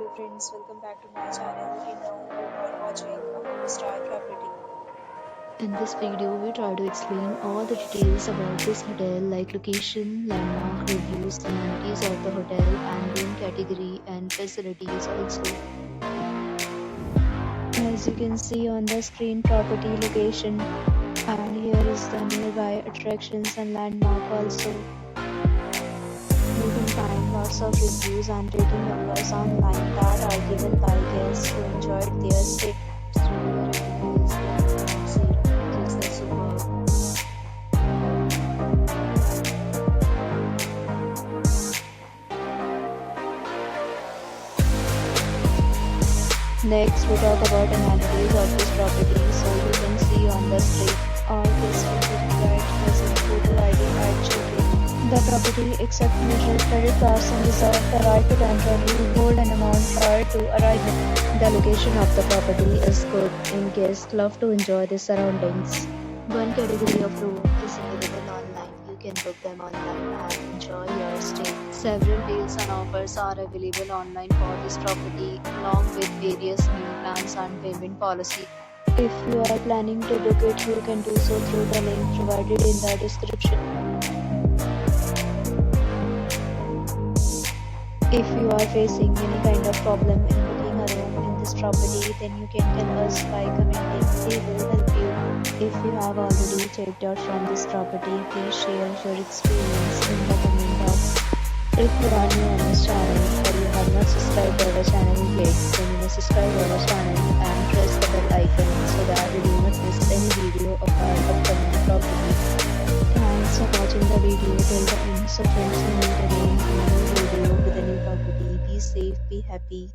friends, welcome back to my channel. And now you are watching a 4-star property. In this video, we try to explain all the details about this hotel like location, landmark, reviews, amenities of the hotel and room category and facilities also. As you can see on the screen, property location, and here is the nearby attractions and landmark also. You can find lots of reviews and rating numbers online that are given by guests who enjoyed their stay. Next, we talk about amenities of this property. So you can see on the street, all guests will be required to present photo ID and checking. The property accepts major credit cards and reserves the right to temporarily hold an amount prior to arrival. The location of the property is good and guests love to enjoy the surroundings. One category of room is available online. You can book them online and enjoy your stay. Several deals and offers are available online for this property along with various meal plans and payment policy. If you are planning to book it, you can do so through the link provided in the description. If you are facing any kind of problem in booking a room in this property, then you can tell us by commenting. We will help you. If you have already checked out from this property, please share your experience in the comment box. If you are new on this channel or you have not subscribed to our channel yet, then you must subscribe to our channel and press the bell icon so that you do not miss any video of our upcoming property. Thanks for watching the video till the end. So friends, we meet again in a new video with a new property. Be safe, be happy.